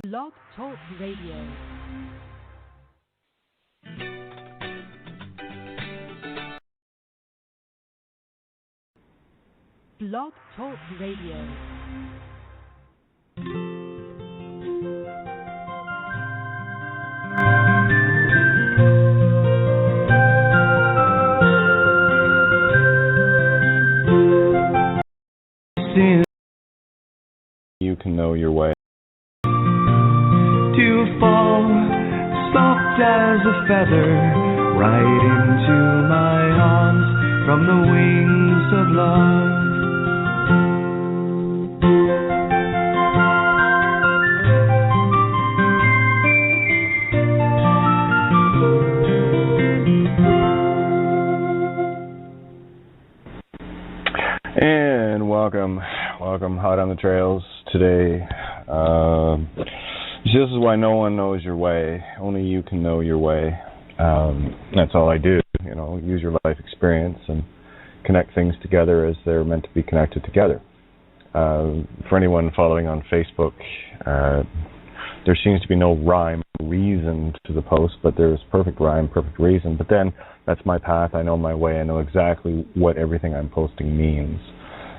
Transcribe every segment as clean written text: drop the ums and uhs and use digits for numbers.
Blog Talk Radio. Blog Talk Radio. You can know your way. To fall soft as a feather right into my arms from the wings of love. And welcome Hot on the Trails today. This is why no one knows your way. Only you can know your way. That's all I do. Use your life experience and connect things together as they're meant to be connected together. For anyone following on Facebook, there seems to be no rhyme or reason to the post, but there's perfect rhyme, perfect reason. But then that's my path. I know my way. I know exactly what everything I'm posting means.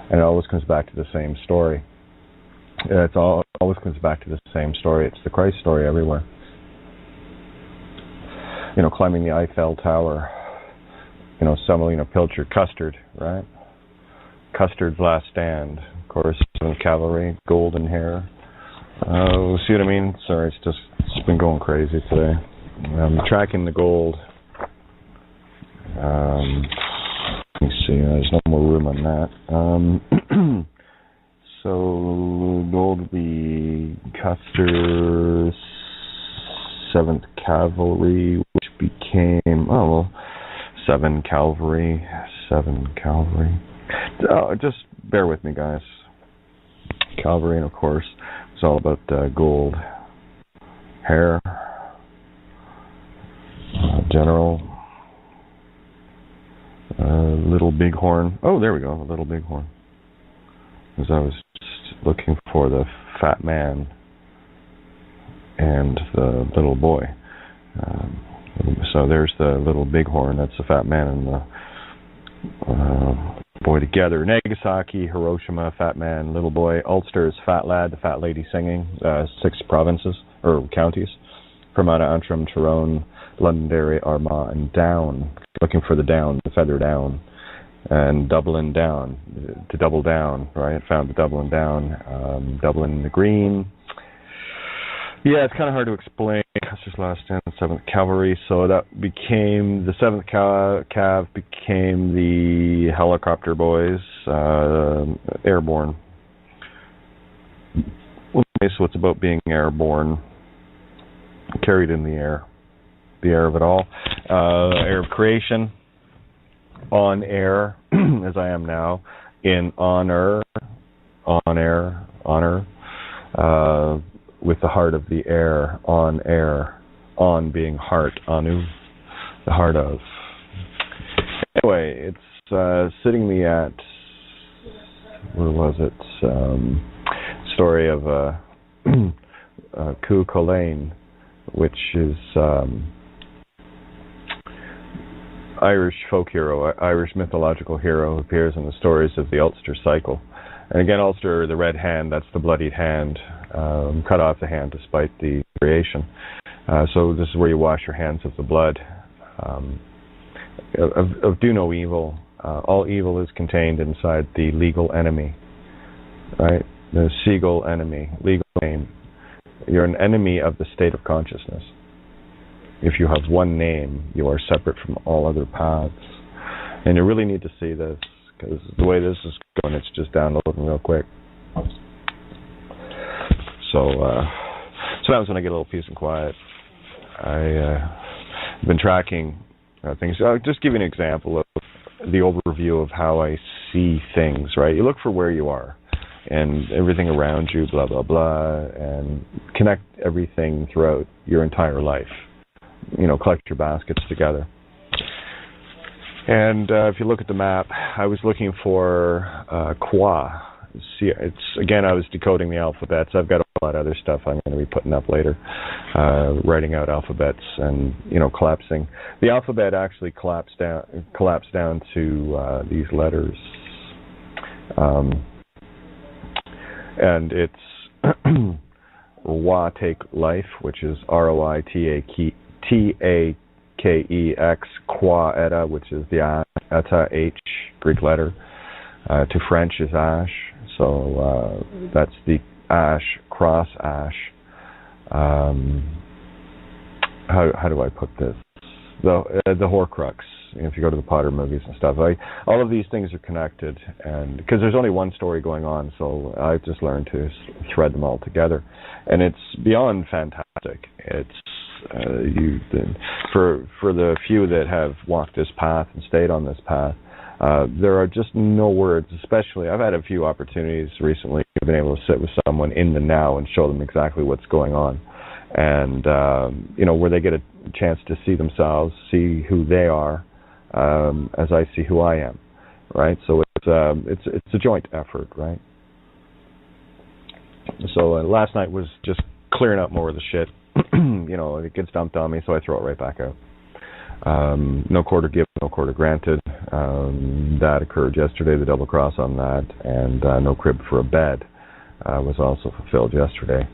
And it always comes back to the same story. It always comes back to the same story. It's the Christ story everywhere. Climbing the Eiffel Tower. Semolina Pilcher, Custard, right? Custard's last stand. Of course, 7th Cavalry, golden hair. See what I mean? Sorry, it's been going crazy today. I'm tracking the gold. Let me see. There's no more room on that. So gold would be Custer's 7th Cavalry, which became 7 Cavalry. Just bear with me, guys. Cavalry, and of course, it's all about gold. Hair. General. Little Bighorn. Oh, there we go, the Little Bighorn. Because I was just looking for the fat man and the little boy. So there's the Little Bighorn. That's the fat man and the boy together. Nagasaki, Hiroshima, fat man, little boy. Ulster is fat lad, the fat lady singing. 6 provinces, or counties. Fermanagh, Antrim, Tyrone, Londonderry, Armagh, and Down. Looking for the down, the feather down. And Dublin down, to double down, right? Found the Dublin down. Dublin the green. Yeah, it's kind of hard to explain. Custer's last stand, 7th Cavalry. So that became, the 7th Cav became the helicopter boys, airborne. Okay, so it's about being airborne, carried in the air of it all. Air of creation, on air, as I am now, in honor, with the heart of the air, on being heart, anu, the heart of. Anyway, it's sitting me at, where was it? Story of Cú Chulainn, which is Irish folk hero, Irish mythological hero who appears in the stories of the Ulster cycle. And again, Ulster, the red hand, that's the bloodied hand, cut off the hand despite the creation. So this is where you wash your hands of the blood. Of do no evil. All evil is contained inside the legal enemy, right? The seagull enemy, legal name. You're an enemy of the state of consciousness. If you have one name, you are separate from all other paths. And you really need to see this, because the way this is going, it's just downloading real quick. So sometimes when I get a little peace and quiet, I've been tracking things. I'll just give you an example of the overview of how I see things, right? You look for where you are and everything around you, blah, blah, blah, and connect everything throughout your entire life. Collect your baskets together. And if you look at the map, I was looking for Kwa. See, I was decoding the alphabets. I've got a lot of other stuff I'm going to be putting up later, writing out alphabets and collapsing. The alphabet actually collapsed down to these letters, and it's Wa take life, which is ROITAKEX, Qua Eta, which is the Eta H Greek letter. To French is ash, so that's the ash, cross ash. How do I put this? The Horcrux. If you go to the Potter movies and stuff, all of these things are connected, and because there's only one story going on, so I've just learned to thread them all together, and it's beyond fantastic. It's for the few that have walked this path and stayed on this path. There are just no words, especially I've had a few opportunities recently. I've been able to sit with someone in the now and show them exactly what's going on, and where they get a chance to see themselves, see who they are, as I see who I am, right? So it's a joint effort, right? So last night was just clearing up more of the shit. It gets dumped on me, so I throw it right back out. No quarter given, no quarter granted. That occurred yesterday, the double cross on that, and no crib for a bed was also fulfilled yesterday.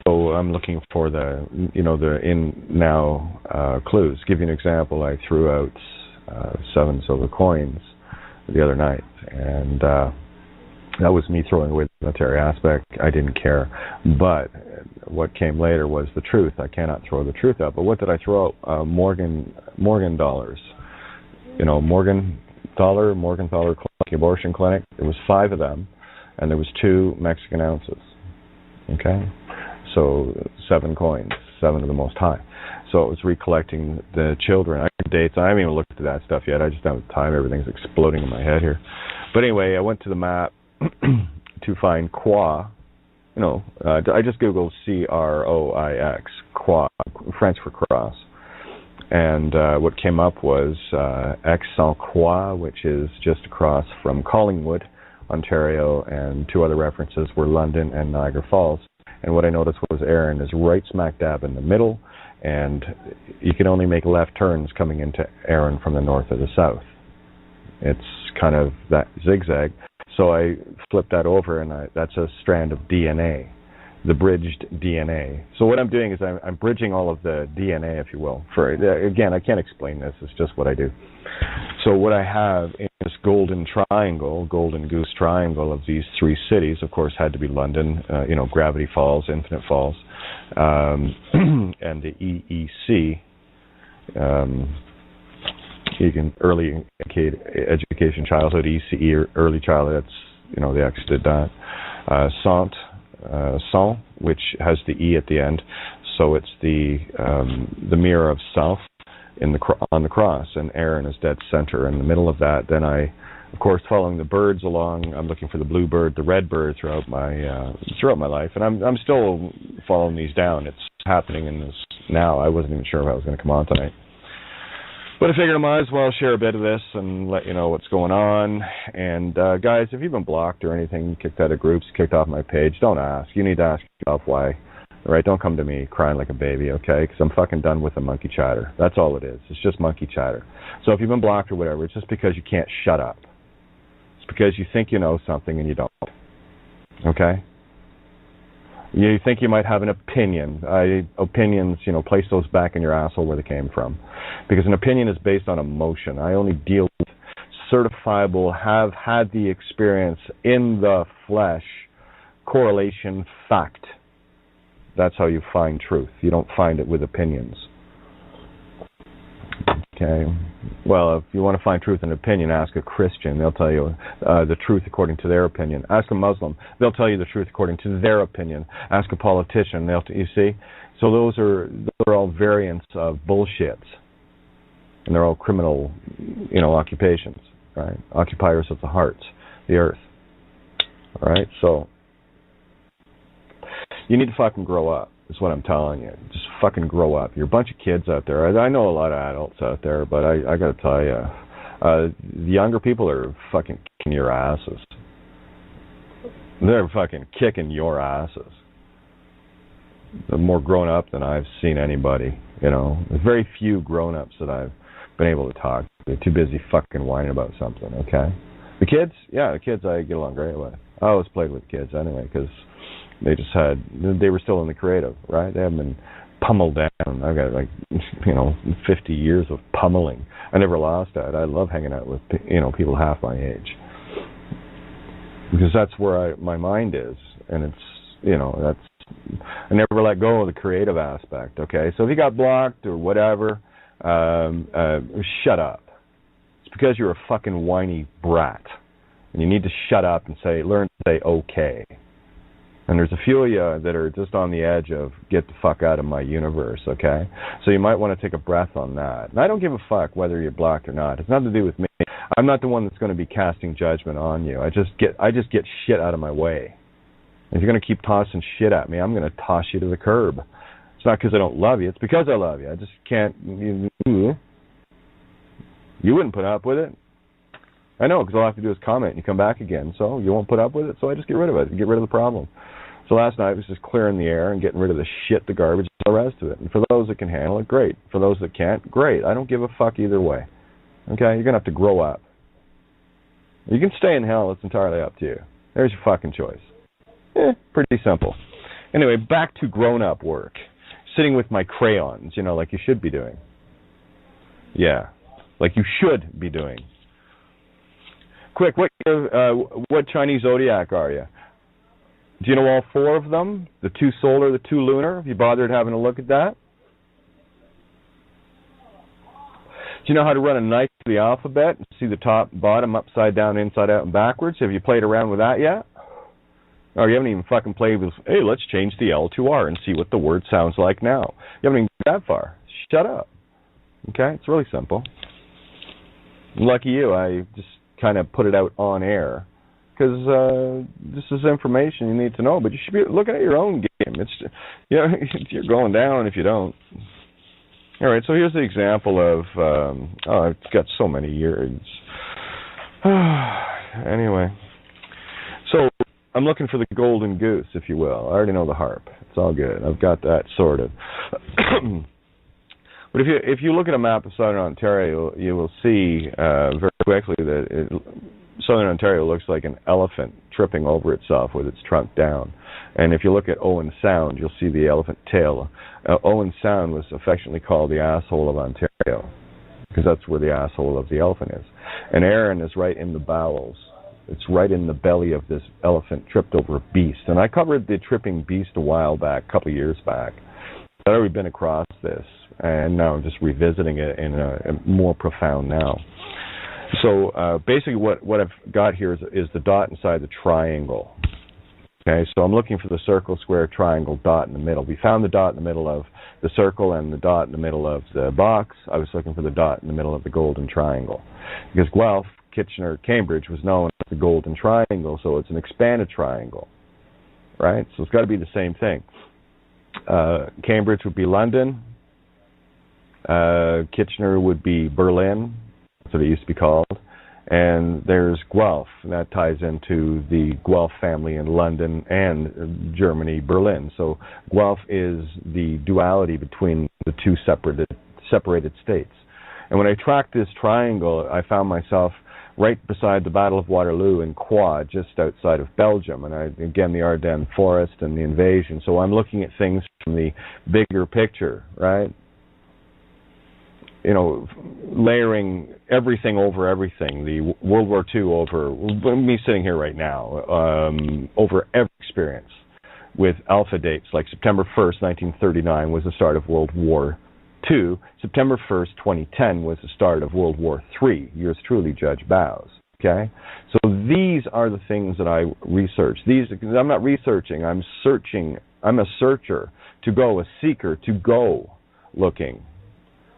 So I'm looking for the in now clues. Give you an example. I threw out 7 silver coins the other night, and that was me throwing away the monetary aspect. I didn't care. But what came later was the truth. I cannot throw the truth out. But what did I throw out? Morgan dollars. Morgan Thaler Clinic, abortion clinic. There was 5 of them, and there was 2 Mexican ounces. Okay? So 7 coins, 7 of the most high. So it was recollecting the children. I got dates. I haven't even looked at that stuff yet. I just don't have time. Everything's exploding in my head here. But anyway, I went to the map to find Croix. I just googled CROIX, Croix, French for cross. And what came up was Aix-en-Croix, which is just across from Collingwood, Ontario, and 2 other references were London and Niagara Falls. And what I noticed was Erin is right smack dab in the middle, and you can only make left turns coming into Erin from the north or the south. It's kind of that zigzag. So I flipped that over, and that's a strand of DNA, the bridged DNA. So what I'm doing is I'm bridging all of the DNA, if you will. Again, I can't explain this. It's just what I do. So what I have in this golden goose triangle of these 3 cities, of course, had to be London, Gravity Falls, Infinite Falls, and the EEC, early education, childhood, ECE, early childhood. That's the X did that. Saint, which has the E at the end, so it's the mirror of self on the cross, and Aaron is dead center in the middle of that. Then I, of course, following the birds along. I'm looking for the blue bird, the red bird throughout my life, and I'm still following these down. It's happening in this now. I wasn't even sure if I was going to come on tonight. But I figured I might as well share a bit of this and let you know what's going on. And guys, if you've been blocked or anything, kicked out of groups, kicked off my page, don't ask. You need to ask yourself why. All right? Don't come to me crying like a baby, okay? Because I'm fucking done with the monkey chatter. That's all it is. It's just monkey chatter. So if you've been blocked or whatever, it's just because you can't shut up. It's because you think you know something and you don't. Okay? You think you might have an opinion. Opinions, place those back in your asshole where they came from. Because an opinion is based on emotion. I only deal with certifiable, have had the experience in the flesh, correlation, fact. That's how you find truth. You don't find it with opinions. Okay? Well, if you want to find truth in opinion, ask a Christian. They'll tell you the truth according to their opinion. Ask a Muslim. They'll tell you the truth according to their opinion. Ask a politician. You see? So those are all variants of bullshit. And they're all criminal, occupations, right? Occupiers of the heart, the earth. All right? So you need to fucking grow up. Is what I'm telling you. Just fucking grow up. You're a bunch of kids out there. I know a lot of adults out there, but I got to tell you, the younger people are fucking kicking your asses. They're fucking kicking your asses. They're more grown up than I've seen anybody, you know. There's very few grown-ups that I've been able to talk to. They're too busy fucking whining about something, okay? The kids? Yeah, the kids I get along great with. I always played with kids anyway, because they were still in the creative, right? They haven't been pummeled down. I've got 50 years of pummeling. I never lost that. I love hanging out with, people half my age. Because that's where my mind is, and it's, I never let go of the creative aspect, okay? So if you got blocked or whatever, shut up. It's because you're a fucking whiny brat. And you need to shut up and learn to say okay. And there's a few of you that are just on the edge of get the fuck out of my universe, okay? So you might want to take a breath on that. And I don't give a fuck whether you're blocked or not. It's nothing to do with me. I'm not the one that's going to be casting judgment on you. I just get shit out of my way. If you're going to keep tossing shit at me, I'm going to toss you to the curb. It's not because I don't love you. It's because I love you. I just can't. You wouldn't put up with it. I know, because all I have to do is comment and you come back again. So you won't put up with it, so I just get rid of it. Get rid of the problem. So last night was just clearing the air and getting rid of the shit, the garbage, and the rest of it. And for those that can handle it, great. For those that can't, great. I don't give a fuck either way. Okay? You're going to have to grow up. You can stay in hell. It's entirely up to you. There's your fucking choice. Pretty simple. Anyway, back to grown-up work. Sitting with my crayons, like you should be doing. Yeah, like you should be doing. Quick, what Chinese zodiac are you? Do you know all four of them? The 2 solar, the 2 lunar? Have you bothered having a look at that? Do you know how to run a knife to the alphabet and see the top, bottom, upside down, inside out, and backwards? Have you played around with that yet? Or you haven't even fucking played with, hey, let's change the L to R and see what the word sounds like now. You haven't even got that far. Shut up. Okay? It's really simple. Lucky you, I just kind of put it out on air. Because this is information you need to know, but you should be looking at your own game. It's, you're going down if you don't. All right, so here's the example of, it's got so many years. Anyway, so I'm looking for the golden goose, if you will. I already know the harp. It's all good. I've got that sorted. But if you look at a map of Southern Ontario, you will see very quickly that Southern Ontario looks like an elephant tripping over itself with its trunk down. And if you look at Owen Sound, you'll see the elephant tail. Owen Sound was affectionately called the asshole of Ontario, because that's where the asshole of the elephant is. And Erin is right in the bowels. It's right in the belly of this elephant tripped over a beast. And I covered the tripping beast a while back, a couple of years back. I'd already been across this, and now I'm just revisiting it in a more profound now. So basically what I've got here is the dot inside the triangle. Okay, so I'm looking for the circle, square, triangle, dot in the middle. We found the dot in the middle of the circle and the dot in the middle of the box. I was looking for the dot in the middle of the golden triangle. Because Guelph, Kitchener, Cambridge was known as the golden triangle, so it's an expanded triangle. Right? So it's got to be the same thing. Cambridge would be London. Kitchener would be Berlin. That's what it used to be called. And there's Guelph, and that ties into the Guelph family in London and Germany, Berlin. So Guelph is the duality between the two separated states. And when I tracked this triangle, I found myself right beside the Battle of Waterloo in Quad, just outside of Belgium. And again, the Ardennes Forest and the invasion. So I'm looking at things from the bigger picture, right? Layering everything over everything, the World War II over, me sitting here right now, over every experience with alpha dates, like September 1st, 1939 was the start of World War II. September 1st, 2010 was the start of World War III. Yours truly, Judge Bows. Okay? So these are the things that I research. I'm not researching, I'm searching. I'm a searcher to go, a seeker to go looking.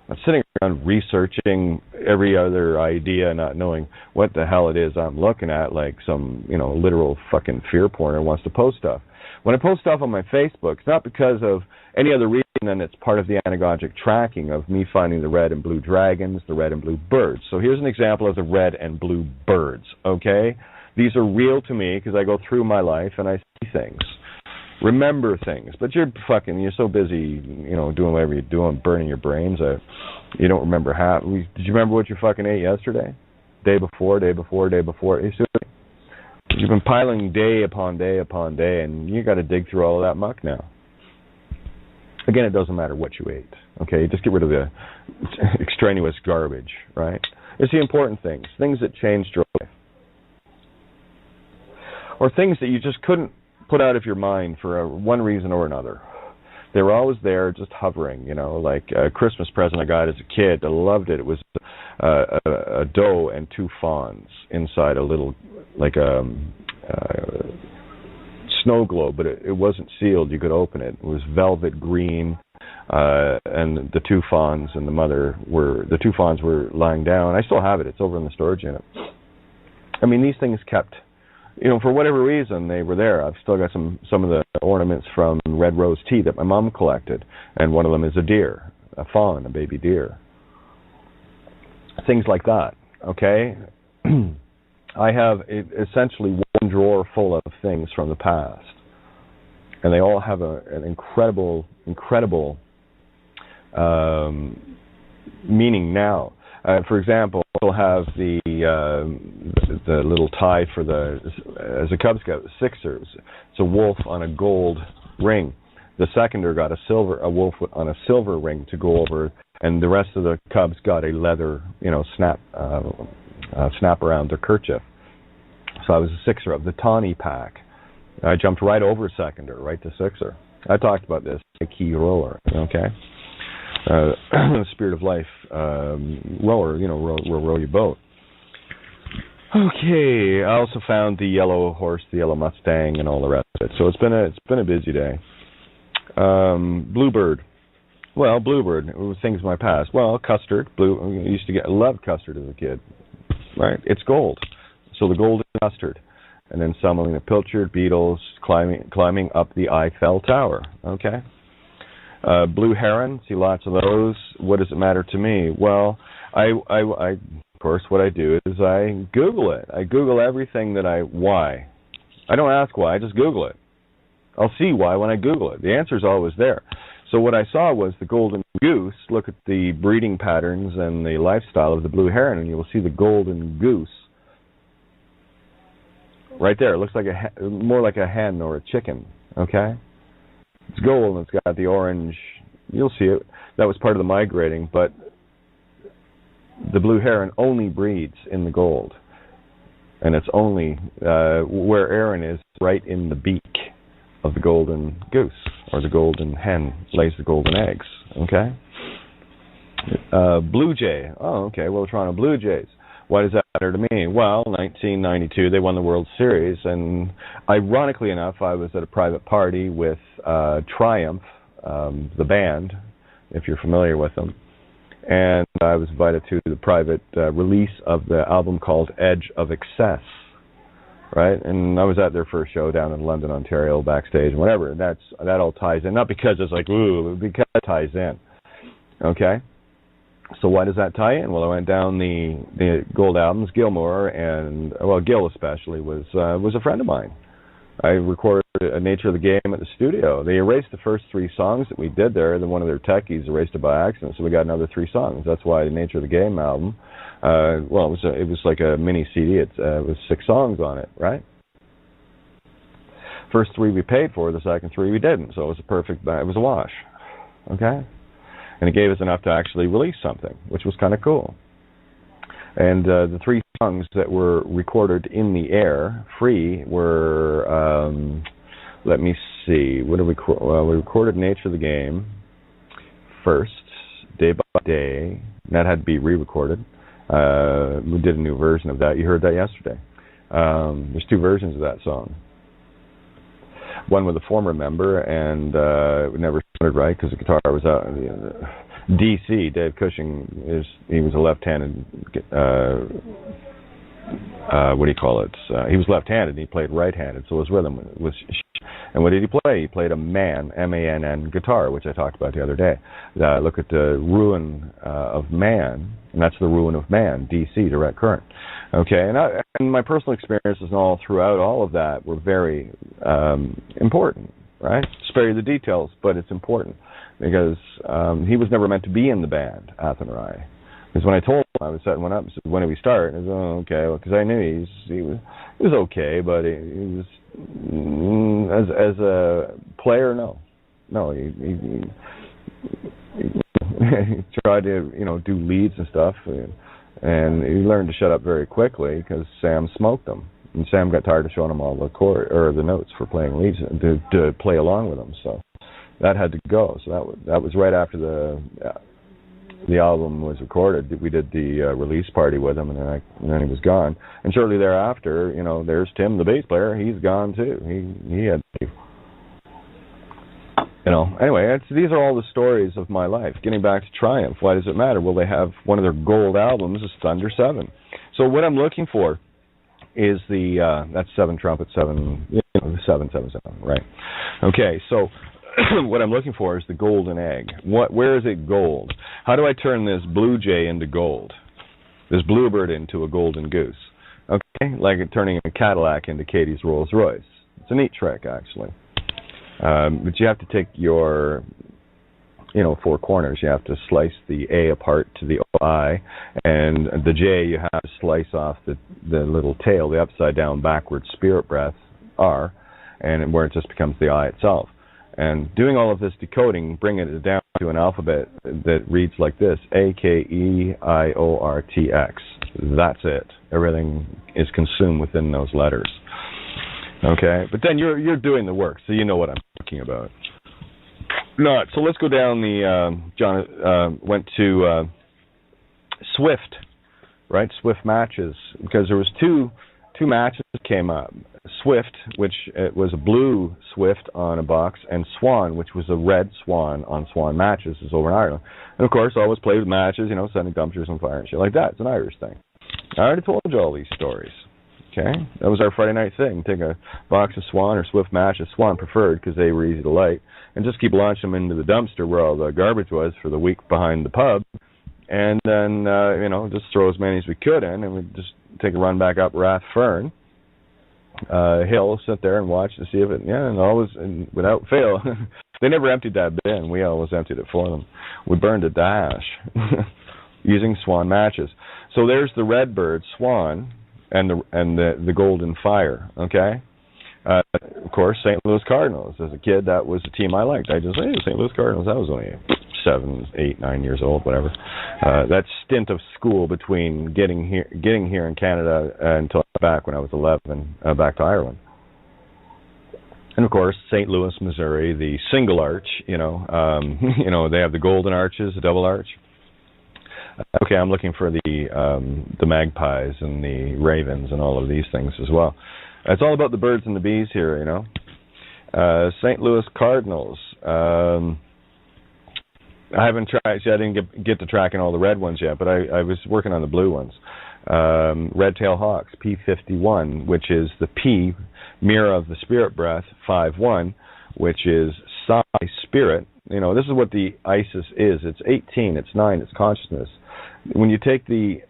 I'm sitting around researching every other idea, not knowing what the hell it is I'm looking at, like some, literal fucking fear porn wants to post stuff. When I post stuff on my Facebook, it's not because of any other reason than it's part of the anagogic tracking of me finding the red and blue dragons, the red and blue birds. So here's an example of the red and blue birds, okay? These are real to me because I go through my life and I see things, remember things. But you're so busy, doing whatever you're doing, burning your brains out. You don't remember half. Did you remember what you fucking ate yesterday? Day before. You've been piling day upon day upon day, and you got to dig through all of that muck now. Again, it doesn't matter what you ate. Okay, just get rid of the extraneous garbage, right? It's the important things that changed your life, or things that you just couldn't put out of your mind for one reason or another. They were always there, just hovering, like a Christmas present I got as a kid. I loved it. It was a doe and 2 fawns inside a little, like a snow globe, but it wasn't sealed. You could open it. It was velvet green, and the 2 fawns and the 2 fawns were lying down. I still have it. It's over in the storage unit. I mean, these things kept, for whatever reason, they were there. I've still got some of the ornaments from red rose tea that my mom collected, and one of them is a deer, a fawn, a baby deer. Things like that, okay? I have essentially one drawer full of things from the past, and they all have an incredible meaning now. For example, we'll have the little tie for as a Cub Scout, Sixers. It's a wolf on a gold ring. The seconder got a wolf on a silver ring to go over, and the rest of the Cubs got a leather, snap around their kerchief. So I was a Sixer of the Tawny pack. I jumped right over seconder, right to Sixer. I talked about this, a key rower, okay? Spirit of Life rower, row your boat. Okay, I also found the yellow horse, the yellow Mustang, and all the rest of it. So it's been a busy day. Bluebird. Well, Bluebird, it was things in my past. Well, custard, I used to love custard as a kid, right? It's gold. So the gold is custard. And then summoning the pilchard, beetles, climbing up the Eiffel Tower, okay? Blue heron, see lots of those. What does it matter to me? Well, I of course, what I do is I Google it. I Google everything why. I don't ask why, I just Google it. I'll see why when I Google it. The answer's always there. So what I saw was the golden goose. Look at the breeding patterns and the lifestyle of the blue heron, and you will see the golden goose right there. It looks like more like a hen or a chicken, okay? It's gold and it's got the orange. You'll see it. That was part of the migrating, but the blue heron only breeds in the gold. And it's only where Aaron is, right in the beak of the golden goose, or the golden hen lays the golden eggs, okay? Blue Jay. Oh, okay, well, Toronto Blue Jays. Why does that matter to me? Well, 1992, they won the World Series, and ironically enough, I was at a private party with Triumph, the band, if you're familiar with them, and I was invited to the private release of the album called Edge of Excess, right? And I was at their first show down in London, Ontario, backstage, and whatever, and that all ties in, not because it's like, ooh, because it ties in, okay? So why does that tie in? Well, I went down the gold albums. Gilmore and Gil especially was a friend of mine. I recorded Nature of the Game at the studio. They erased the first 3 songs that we did there. Then one of their techies erased it by accident, so we got another 3 songs. That's why the Nature of the Game album. It was like a mini CD. It was 6 songs on it, right? First 3 we paid for. The second 3 we didn't. So it was it was a wash. Okay. And it gave us enough to actually release something, which was kind of cool. And the 3 songs that were recorded in the air, free, were, let me see, what did we recorded Nature of the Game first, Day by Day, and that had to be re-recorded. We did a new version of that. You heard that yesterday. There's 2 versions of that song. One with a former member, and it never sounded right because the guitar was out. DC, Dave Cushing, he was a left-handed, what do you call it? He was left-handed, and he played right-handed, so his rhythm was. And what did he play? He played a Man, M-A-N-N guitar, which I talked about the other day. Look at the Ruin of Man, and that's the Ruin of Man, DC, direct current. Okay, and my personal experiences and all throughout all of that were very important, right? Spare you the details, but it's important because he was never meant to be in the band, Athenry. Because when I told him, I was setting one up and said, when do we start? And I said, oh, okay, because I knew he was okay, but he was, as a player, no. He tried to, do leads and stuff, and he learned to shut up very quickly because Sam smoked him. And Sam got tired of showing him all the notes for playing leads to play along with him. So that had to go. So that was right after the album was recorded. We did the release party with him, and then he was gone. And shortly thereafter, there's Tim, the bass player. He's gone too. He had to leave. Anyway, these are all the stories of my life. Getting back to Triumph, why does it matter? Well, they have one of their gold albums is Thunder 7. So what I'm looking for is that's 7 trumpets, 777, right? Okay, so what I'm looking for is the golden egg. Where is it gold? How do I turn this blue jay into gold? This bluebird into a golden goose? Okay, like turning a Cadillac into Katie's Rolls Royce. It's a neat trick, actually. But you have to take your, 4 corners. You have to slice the A apart to the I, and the J you have to slice off the little tail, the upside down backward spirit breath, R, and where it just becomes the I itself. And doing all of this decoding, bringing it down to an alphabet that reads like this, AKEIORTX. That's it. Everything is consumed within those letters. Okay, but then you're doing the work, so you know what I'm talking about. No, so let's go down John went to Swift, right? Swift matches, because there was two matches that came up. Swift, which was a blue Swift on a box, and Swan, which was a red Swan on Swan matches, is over in Ireland. And of course, I always play with matches, setting dumpsters on fire and shit like that. It's an Irish thing. I already told you all these stories. Okay, that was our Friday night thing. Take a box of Swan or Swift matches, Swan preferred because they were easy to light, and just keep launching them into the dumpster where all the garbage was for the week behind the pub, and then just throw as many as we could in, and we'd just take a run back up Rathfern Hill, sit there and watch to see if it, and always, and without fail, they never emptied that bin. We always emptied it for them. We burned a dash using Swan matches. So there's the Redbird Swan. And the Golden Fire, okay? Of course, St. Louis Cardinals. As a kid, that was a team I liked. I just, St. Louis Cardinals, I was only 7, 8, 9 years old, whatever. That stint of school between getting here in Canada until back when I was 11, back to Ireland. And of course, St. Louis, Missouri, the single arch, they have the golden arches, the double arch. Okay, I'm looking for the magpies and the ravens and all of these things as well. It's all about the birds and the bees here, St. Louis Cardinals. I haven't tried. I didn't get to tracking all the red ones yet, but I was working on the blue ones. Red-tailed hawks, P51, which is the P, mirror of the spirit breath, 5-1, which is psi spirit. This is what the ISIS is. It's 18, it's 9, it's consciousness. When you take the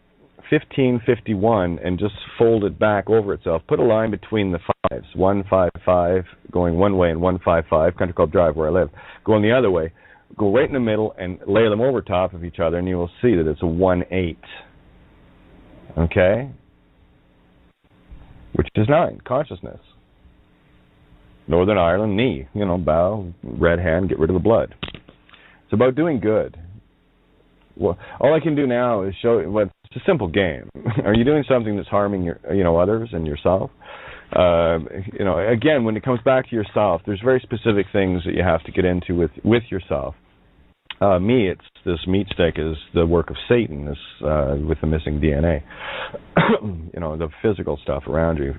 1551 and just fold it back over itself, put a line between the fives, 155 going one way and 155, Country Club Drive where I live, going the other way, go right in the middle and lay them over top of each other, and you will see that it's a 1-8. Okay? Which is 9, consciousness. Northern Ireland, knee, bow, red hand, get rid of the blood. It's about doing good. Well, all I can do now is show. Well, it's a simple game. Are you doing something that's harming others and yourself? Again, when it comes back to yourself, there's very specific things that you have to get into with yourself. It's this meat stick is the work of Satan, this with the missing DNA. The physical stuff around you.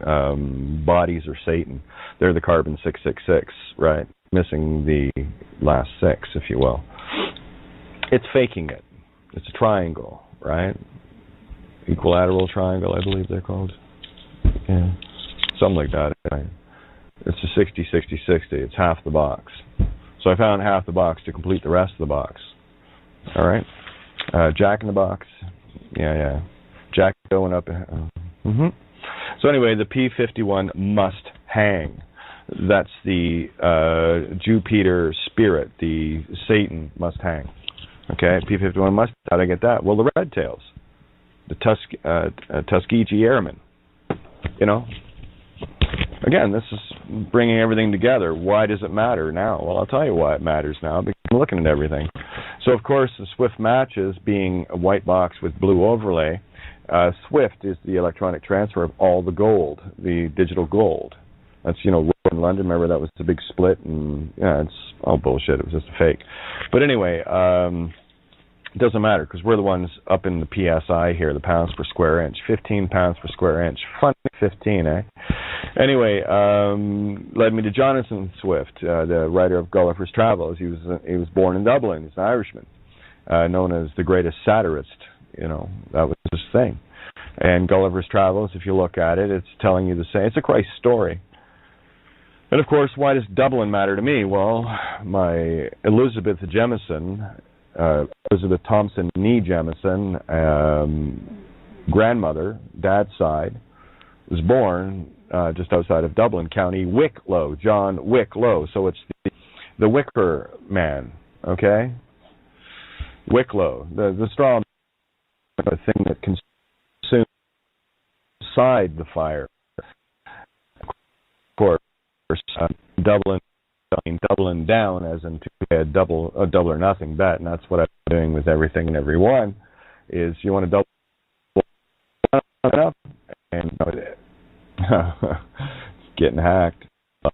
Bodies are Satan. They're the carbon 666, right? Missing the last 6, if you will. It's faking it. It's a triangle, right? Equilateral triangle, I believe they're called. Yeah, something like that. It's a 60, 60, 60. It's half the box. So I found half the box to complete the rest of the box. All right? Jack in the box. Yeah. Jack going up. Mm-hmm. So anyway, the P-51 must hang. That's the Jupiter spirit, the Satan must hang. Okay, P-51 must. How did I get that? Well, the Red Tails, the Tuskegee Airmen. You know, again, this is bringing everything together. Why does it matter now? Well, I'll tell you why it matters now, because I'm looking at everything. So, of course, the Swift matches being a white box with blue overlay, Swift is the electronic transfer of all the gold, the digital gold. That's, you know, in London, remember that was the big split, and yeah, it's all bullshit. It was just a fake. But anyway, it doesn't matter, because we're the ones up in the PSI here, the pounds per square inch, 15 pounds per square inch. Funny 15, eh? Anyway, led me to Jonathan Swift, the writer of Gulliver's Travels. He was born in Dublin. He's an Irishman, known as the greatest satirist. You know, that was his thing. And Gulliver's Travels, if you look at it, it's telling you the same. It's a Christ story. And of course, why does Dublin matter to me? Well, my Elizabeth Jemison, Elizabeth Thompson Nee Jemison, grandmother, dad's side, was born just outside of Dublin, County Wicklow, John Wicklow. So it's the Wicker man, okay? Wicklow, the straw, the thing that consumes inside the fire. Of course, doubling down, as in a double or nothing bet, and that's what I'm doing with everything and everyone. Is you want to double up and getting hacked. I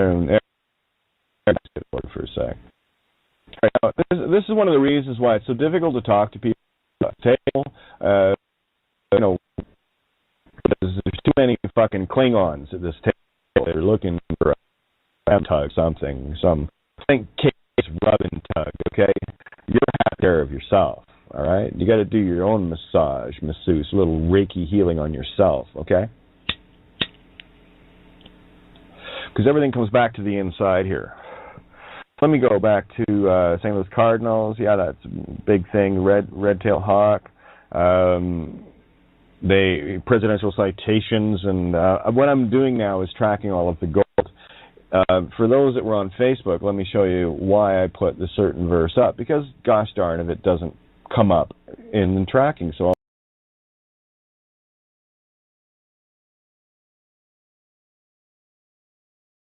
don't know. For a sec. This is one of the reasons why it's so difficult to talk to people at the table. You know, there's too many fucking Klingons at this table. They're looking for a tug, something, some think case rub and tug. Okay, you're have care of yourself. All right, you got to do your own masseuse, a little Reiki healing on yourself. Okay. Because everything comes back to the inside here. Let me go back to St. Louis Cardinals. Yeah, that's a big thing. Red-tailed hawk. Presidential citations, and what I'm doing now is tracking all of the gold. For those that were on Facebook, let me show you why I put the certain verse up. Because, gosh darn, if it doesn't come up in the tracking, so